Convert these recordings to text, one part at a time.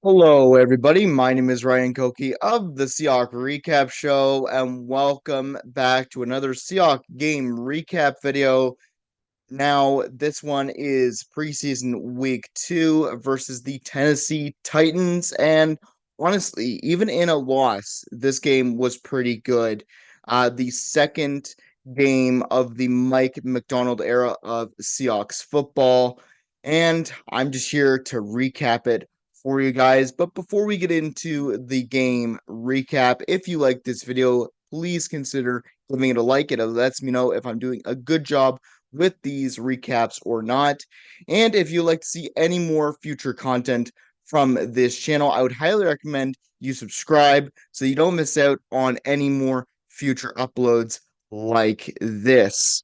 Hello, everybody. My name is Ryan Koki of the Seahawks Recap Show, and welcome back to another Seahawks game recap video. Now, this one is preseason week 2 versus the Tennessee Titans, and honestly, even in a loss, this game was pretty good. The second game of the Mike McDonald era of Seahawks football, and I'm just here to recap it for you guys. But before we get into the game recap, if you like this video, please consider giving it a like. It lets me know if I'm doing a good job with these recaps or not. And if you'd like to see any more future content from this channel, I would highly recommend you subscribe so you don't miss out on any more future uploads like this.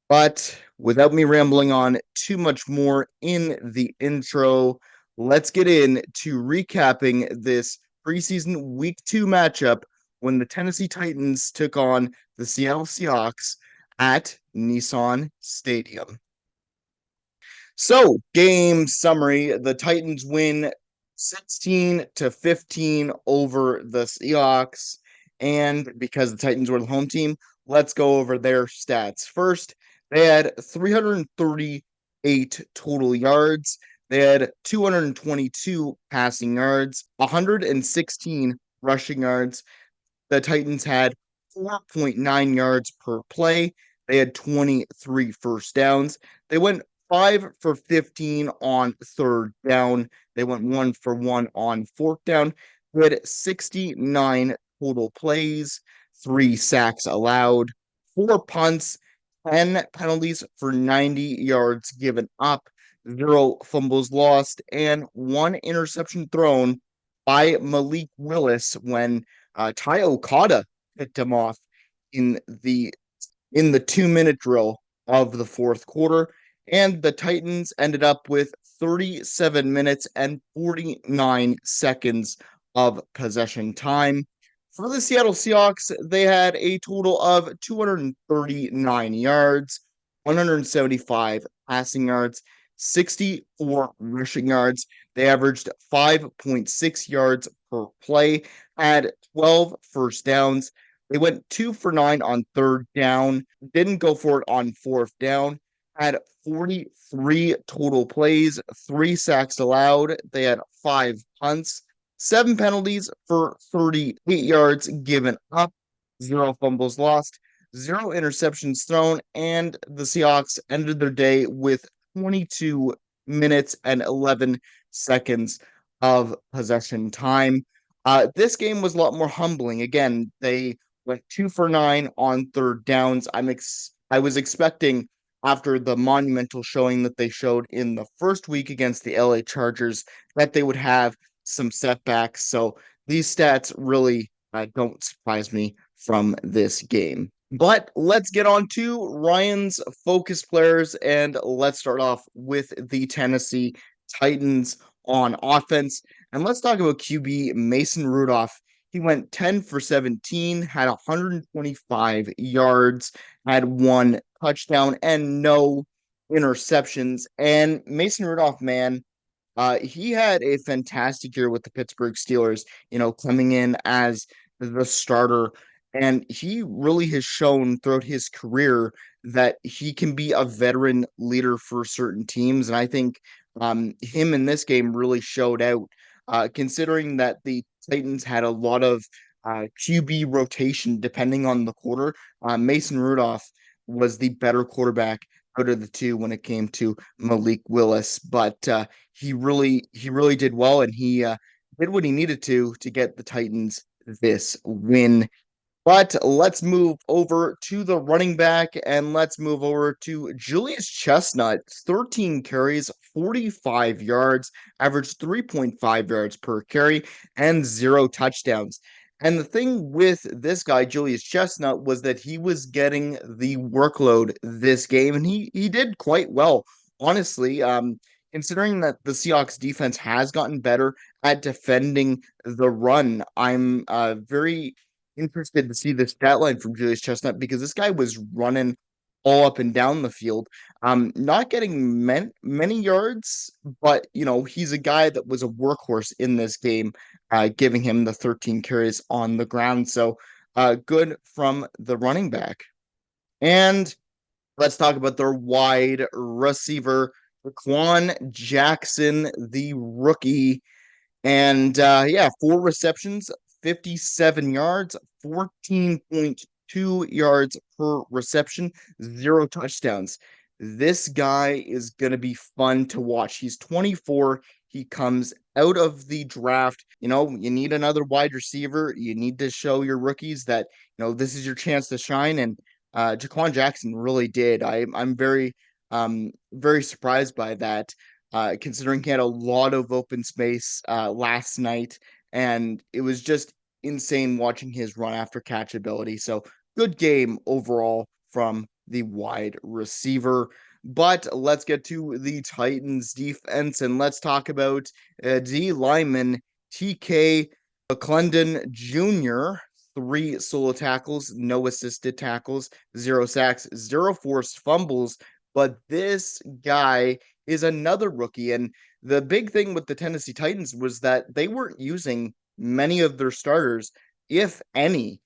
But without me rambling on too much more in the intro, let's get into recapping this preseason week 2 matchup when the Tennessee Titans took on the Seattle Seahawks at Nissan Stadium. So, game summary, the Titans win 16-15 over the Seahawks. And because the Titans were the home team, let's go over their stats. First, they had 338 total yards. They had 222 passing yards, 116 rushing yards. The Titans had 4.9 yards per play. They had 23 first downs. They went 5 for 15 on third down. They went 1 for 1 on fourth down. They had 69 total plays, 3 sacks allowed, 4 punts, 10 penalties for 90 yards given up, 0 fumbles lost, and 1 interception thrown by Malik Willis when Ty Okada picked him off in the 2-minute drill of the fourth quarter, and the Titans ended up with 37 minutes and 49 seconds of possession time. For the Seattle Seahawks, they had a total of 239 yards, 175 passing yards, 64 rushing yards. They averaged 5.6 yards per play, had 12 first downs. They went 2 for 9 on third down, didn't go for it on fourth down, had 43 total plays, 3 sacks allowed. They had 5 punts, 7 penalties for 38 yards given up, 0 fumbles lost, 0 interceptions thrown, and the Seahawks ended their day with 22 minutes and 11 seconds of possession time. This game was a lot more humbling. Again, they went 2 for 9 on third downs. I was expecting after the monumental showing that they showed in the first week against the LA Chargers that they would have some setbacks. So these stats really don't surprise me from this game. But let's get on to Ryan's focus players, and let's start off with the Tennessee Titans on offense. And let's talk about QB Mason Rudolph. He went 10 for 17, had 125 yards, had 1 touchdown, and no interceptions. And Mason Rudolph, man, he had a fantastic year with the Pittsburgh Steelers, coming in as the starter. And he really has shown throughout his career that he can be a veteran leader for certain teams. And I think him in this game really showed out, considering that the Titans had a lot of QB rotation depending on the quarter. Mason Rudolph was the better quarterback out of the two when it came to Malik Willis, but he really did well, and he did what he needed to get the Titans this win. But let's move over to the running back, and let's move over to Julius Chestnut. 13 carries, 45 yards, averaged 3.5 yards per carry, and 0 touchdowns. And the thing with this guy, Julius Chestnut, was that he was getting the workload this game, and he did quite well, honestly. Considering that the Seahawks defense has gotten better at defending the run, I'm very interested to see the stat line from Julius Chestnut because this guy was running all up and down the field. Not getting many yards, but he's a guy that was a workhorse in this game, giving him the 13 carries on the ground. So good from the running back. And let's talk about their wide receiver, Quan Jackson, the rookie. And yeah, 4 receptions, 57 yards, 14.2 yards per reception, 0 touchdowns. This guy is going to be fun to watch. He's 24. He comes out of the draft. You need another wide receiver. You need to show your rookies that, this is your chance to shine. And Jaquan Jackson really did. I'm very surprised by that, considering he had a lot of open space last night, and it was just insane watching his run after catch ability. So good game overall from the wide receiver. But let's get to the Titans defense, and let's talk about D lineman TK McClendon Jr. 3 solo tackles, no assisted tackles, 0 sacks, 0 forced fumbles. But this guy is another rookie. And the big thing with the Tennessee Titans was that they weren't using many of their starters, if any,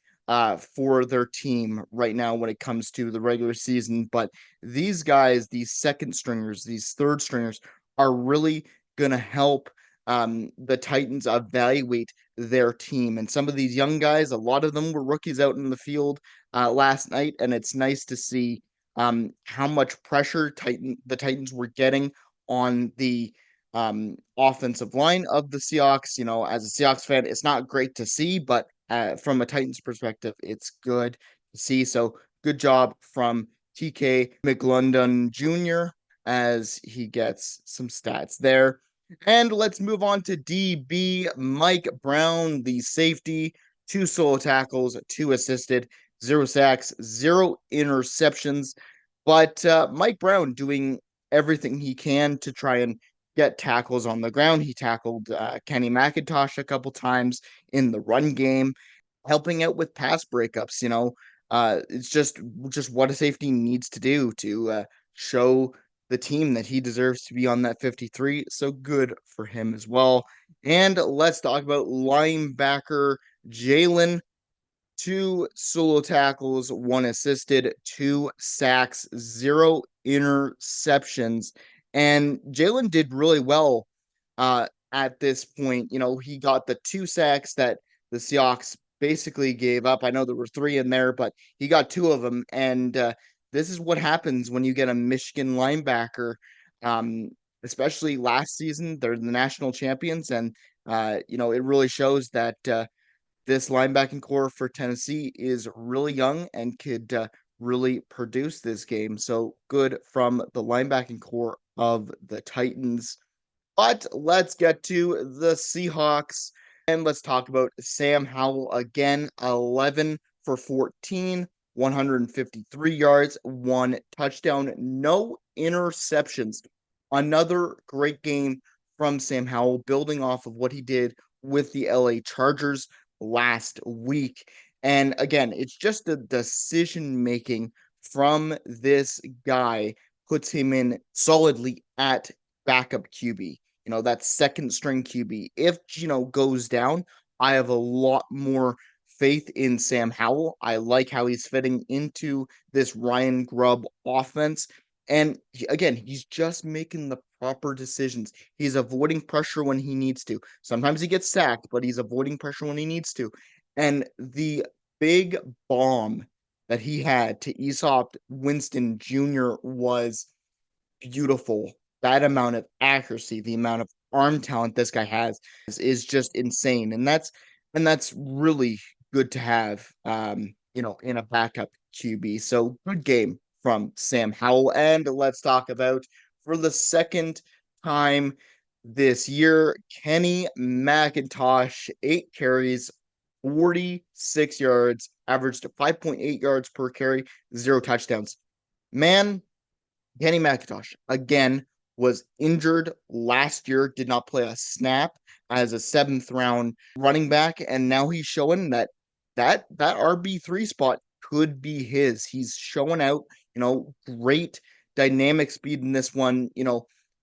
for their team right now when it comes to the regular season. But these guys, these second stringers, these third stringers, are really going to help the Titans evaluate their team. And some of these young guys, a lot of them were rookies out in the field last night, and it's nice to see how much pressure the Titans were getting on the offensive line of the Seahawks. As a Seahawks fan, it's not great to see, but from a Titans perspective, it's good to see. So good job from TK McLondon Jr. as he gets some stats there. And let's move on to DB Mike Brown, the safety, 2 solo tackles, 2 assisted, 0 sacks, 0 interceptions. But Mike Brown doing everything he can to try and get tackles on the ground. He tackled Kenny McIntosh a couple times in the run game, helping out with pass breakups. It's just what a safety needs to do to show the team that he deserves to be on that 53. So good for him as well. And let's talk about linebacker Jalen. 2 solo tackles, 1 assisted, 2 sacks, 0 interceptions. And Jalen did really well at this point. He got the 2 sacks that the Seahawks basically gave up. I know there were 3 in there, but he got 2 of them. And this is what happens when you get a Michigan linebacker. Especially last season, they're the national champions, and it really shows that this linebacking core for Tennessee is really young and could really produce this game. So good from the linebacking core of the Titans. But let's get to the Seahawks and let's talk about Sam Howell again. 11 for 14, 153 yards, 1 touchdown, no interceptions. Another great game from Sam Howell, building off of what he did with the LA Chargers last week. And again, it's just the decision making from this guy puts him in solidly at backup QB. That second string QB. If Gino goes down, I have a lot more faith in Sam Howell. I like how he's fitting into this Ryan Grubb offense. And again, he's just making the proper decisions. He's avoiding pressure when he needs to. Sometimes he gets sacked, but he's avoiding pressure when he needs to. And the big bomb that he had to Aesop Winston Jr. was beautiful. That amount of accuracy, the amount of arm talent this guy has is just insane. And that's really good to have in a backup QB. So good game from Sam Howell. And let's talk about, for the second time this year, Kenny McIntosh, 8 carries, 46 yards, averaged 5.8 yards per carry, 0 touchdowns. Man, Kenny McIntosh, again, was injured last year, did not play a snap as a 7th-round running back, and now he's showing that RB3 spot could be his. He's showing out. great dynamic speed in this one.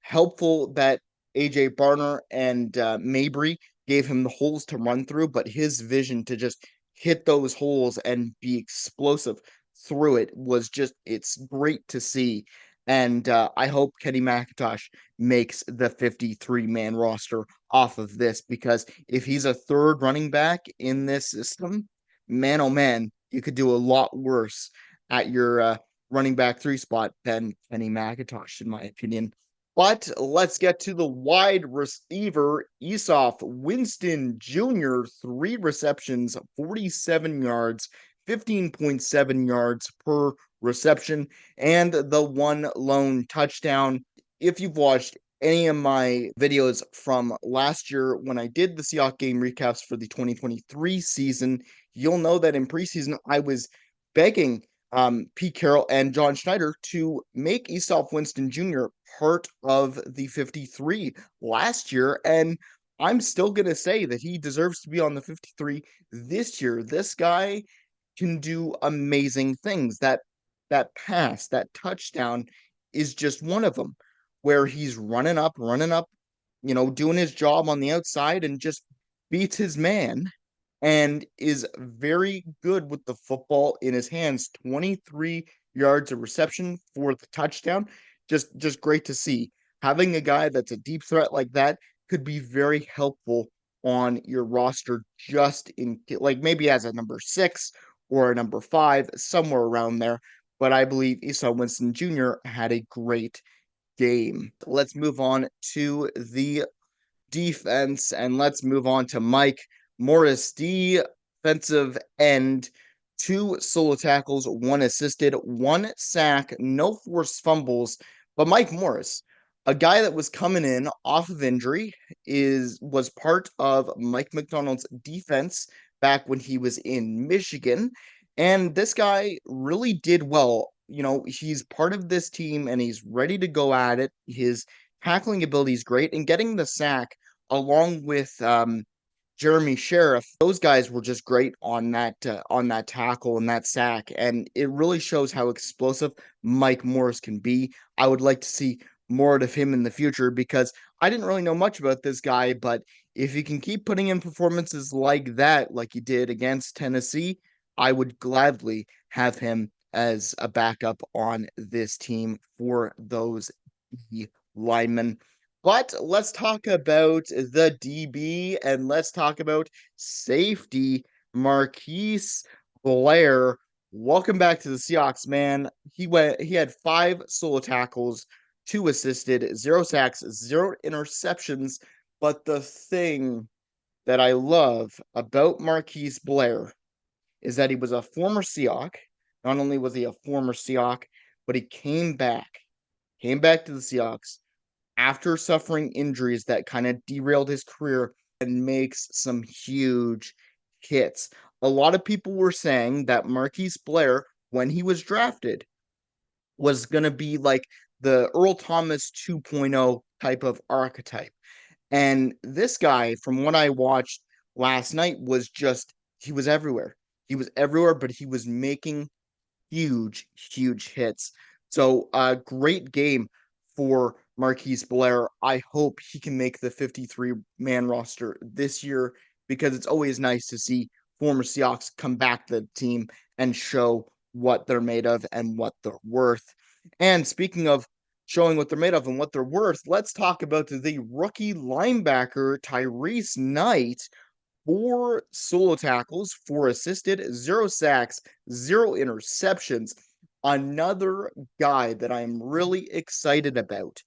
Helpful that AJ Barner and Mabry gave him the holes to run through, but his vision to just hit those holes and be explosive through it was it's great to see. And I hope Kenny McIntosh makes the 53-man roster off of this, because if he's a third running back in this system, man, oh man, you could do a lot worse at your running back 3 spot than Kenny McIntosh, in my opinion. But let's get to the wide receiver. Esof Winston Jr., 3 receptions, 47 yards, 15.7 yards per reception, and the 1 lone touchdown. If you've watched any of my videos from last year when I did the Seahawks game recaps for the 2023 season, you'll know that in preseason I was begging Pete Carroll and John Schneider to make Esof Winston Jr. part of the 53 last year, and I'm still going to say that he deserves to be on the 53 this year. This guy can do amazing things. That pass, that touchdown is just one of them, where he's running up, doing his job on the outside and just beats his man and is very good with the football in his hands. 23 yards of reception for the touchdown. Just great to see. Having a guy that's a deep threat like that could be very helpful on your roster, just in like maybe as a number 6 or a number 5, somewhere around there. But I believe Esau Winston Jr. had a great game. Let's move on to the defense, and let's move on to Mike Morris, defensive end. 2 solo tackles, 1 assisted, 1 sack, no forced fumbles. But Mike Morris, a guy that was coming in off of injury, was part of Mike McDonald's defense back when he was in Michigan. And this guy really did well. He's part of this team and he's ready to go at it. His tackling ability is great, and getting the sack along with Jeremy Sheriff, those guys were just great on that tackle and that sack, and it really shows how explosive Mike Morris can be. I would like to see more of him in the future, because I didn't really know much about this guy, but if he can keep putting in performances like that, like he did against Tennessee, I would gladly have him as a backup on this team for those linemen. But let's talk about the DB, and let's talk about safety. Marquise Blair, welcome back to the Seahawks, man. He had 5 solo tackles, 2 assisted, 0 sacks, 0 interceptions. But the thing that I love about Marquise Blair is that he was a former Seahawk. Not only was he a former Seahawk, but he came back to the Seahawks after suffering injuries that kind of derailed his career, and makes some huge hits. A lot of people were saying that Marquise Blair, when he was drafted, was going to be like the Earl Thomas 2.0 type of archetype. And this guy, from what I watched last night, he was everywhere. He was everywhere, but he was making huge, huge hits. So, great game for Marquise Blair. I hope he can make the 53-man roster this year, because it's always nice to see former Seahawks come back to the team and show what they're made of and what they're worth. And speaking of showing what they're made of and what they're worth, let's talk about the rookie linebacker, Tyrese Knight. 4 solo tackles, 4 assisted, 0 sacks, 0 interceptions. Another guy that I'm really excited about.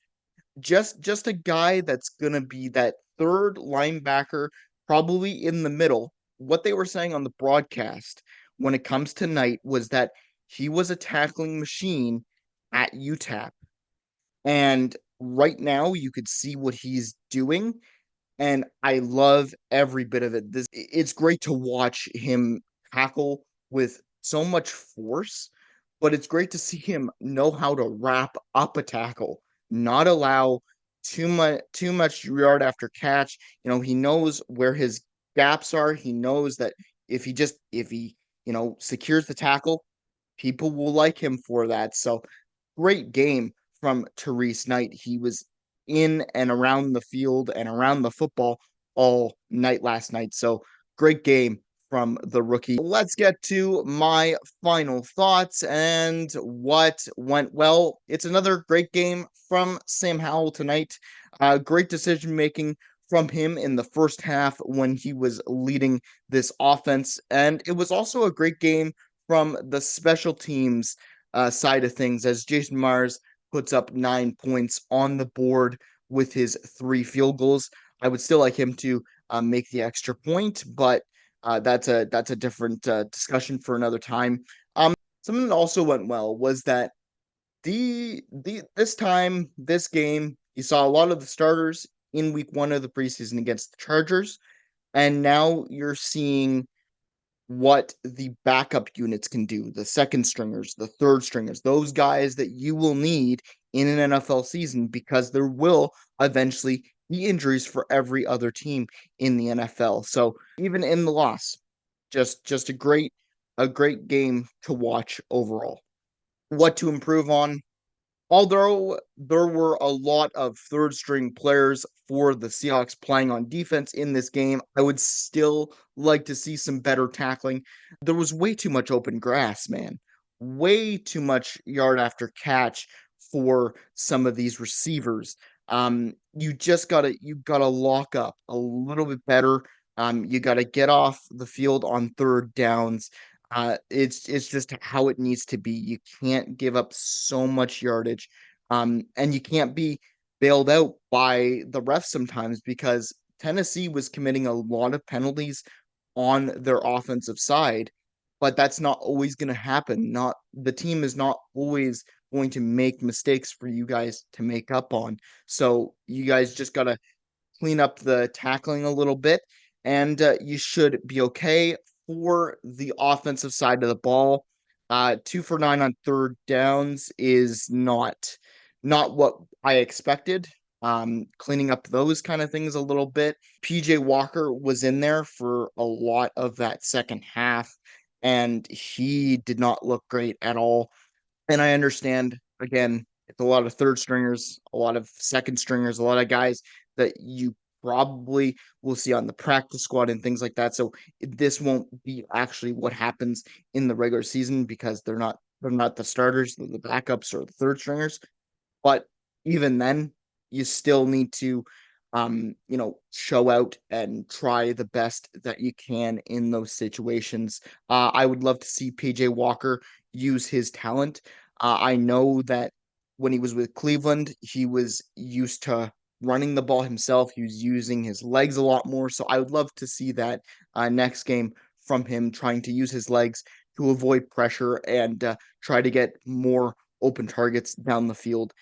Just a guy that's going to be that third linebacker, probably in the middle. What they were saying on the broadcast when it comes to Knight was that he was a tackling machine at UTAP. And right now you could see what he's doing, and I love every bit of it. It's great to watch him tackle with so much force, but it's great to see him know how to wrap up a tackle, not allow too much yard after catch. He knows where his gaps are. He knows that if he secures the tackle, People will like him for that. So great game from Therese Knight. He was in and around the field and around the football all night last night. So great game from the rookie. Let's get to my final thoughts and what went well. It's another great game from Sam Howell tonight. Great decision making from him in the first half when he was leading this offense. And it was also a great game from the special teams side of things as Jason Myers puts up 9 points on the board with his 3 field goals. I would still like him to make the extra point, but that's a different discussion for another time. Something that also went well was that this game you saw a lot of the starters in week 1 of the preseason against the Chargers, and now you're seeing what the backup units can do, the second stringers, the third stringers, those guys that you will need in an NFL season because there will eventually be injuries for every other team in the NFL. So even in the loss, just a great game to watch overall. What to improve on? Although there were a lot of third string players for the Seahawks playing on defense in this game, I would still like to see some better tackling. There was way too much open grass, man. Way too much yard after catch for some of these receivers. You gotta lock up a little bit better. You gotta get off the field on third downs. It's just how it needs to be. You can't give up so much yardage, and you can't be bailed out by the refs sometimes because Tennessee was committing a lot of penalties on their offensive side, but that's not always going to happen. Not the team is not always going to make mistakes for you guys to make up on. So you guys just gotta clean up the tackling a little bit, and you should be okay for the offensive side of the ball. 2 for 9 on third downs is not what I expected. Cleaning up those kind of things a little bit. PJ Walker was in there for a lot of that second half, and he did not look great at all. And I understand, again, it's a lot of third stringers, a lot of second stringers, a lot of guys that you probably will see on the practice squad and things like that. So this won't be actually what happens in the regular season because they're not the starters, they're the backups or the third stringers. But even then, you still need to show out and try the best that you can in those situations. I would love to see PJ Walker use his talent. I know that when he was with Cleveland, he was used to running the ball himself. He was using his legs a lot more. So I would love to see that next game from him trying to use his legs to avoid pressure and try to get more open targets down the field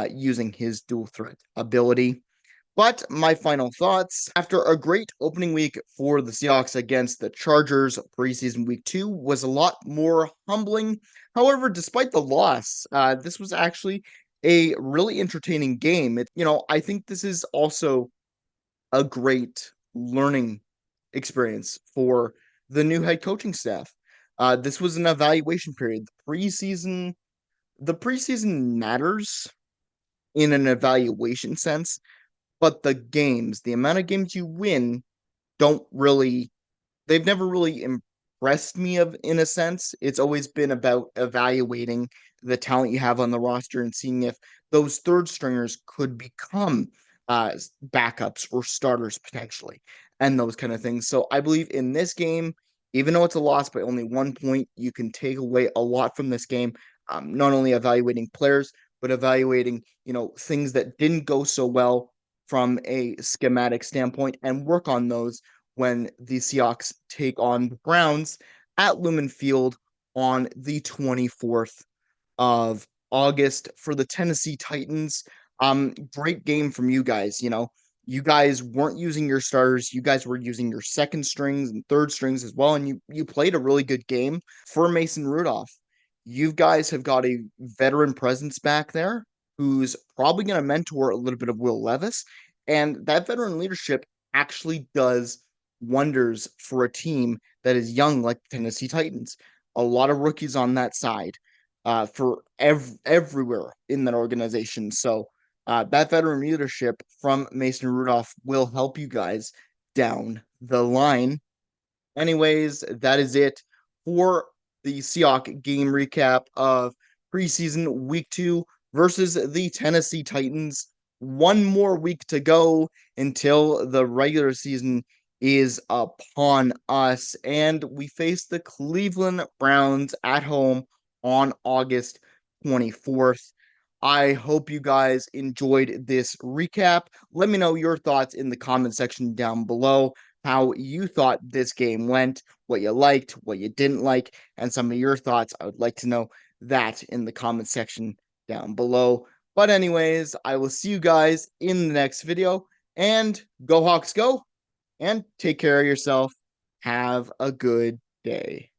using his dual threat ability. But my final thoughts after a great opening week for the Seahawks against the Chargers, preseason week 2 was a lot more humbling. However, despite the loss, this was actually a really entertaining game. I think this is also a great learning experience for the new head coaching staff. This was an evaluation period. The preseason matters in an evaluation sense, but the amount of games you win don't really they've never really impressed me of in a sense. It's always been about evaluating the talent you have on the roster and seeing if those third stringers could become backups or starters potentially and those kind of things. So I believe in this game, even though it's a loss by only 1 point, you can take away a lot from this game. Not only evaluating players, but evaluating, things that didn't go so well from a schematic standpoint and work on those when the Seahawks take on the Browns at Lumen Field on the 24th of August for the Tennessee Titans. Great game from you guys. You guys weren't using your starters. You guys were using your second strings and third strings as well. And you played a really good game for Mason Rudolph. You guys have got a veteran presence back there who's probably going to mentor a little bit of Will Levis. And that veteran leadership actually does wonders for a team that is young like the Tennessee Titans. a lot of rookies on that side for everywhere in that organization. So that veteran leadership from Mason Rudolph will help you guys down the line. Anyways, that is it for the Seahawks game recap of preseason week 2 versus the Tennessee Titans. One more week to go until the regular season is upon us, and we face the Cleveland Browns at home on August 24th. I hope you guys enjoyed this recap. Let me know your thoughts in the comment section down below, how you thought this game went, what you liked, what you didn't like, and some of your thoughts. I would like to know that in the comment section down below. But anyways, I will see you guys in the next video, and go Hawks go, and take care of yourself. Have a good day.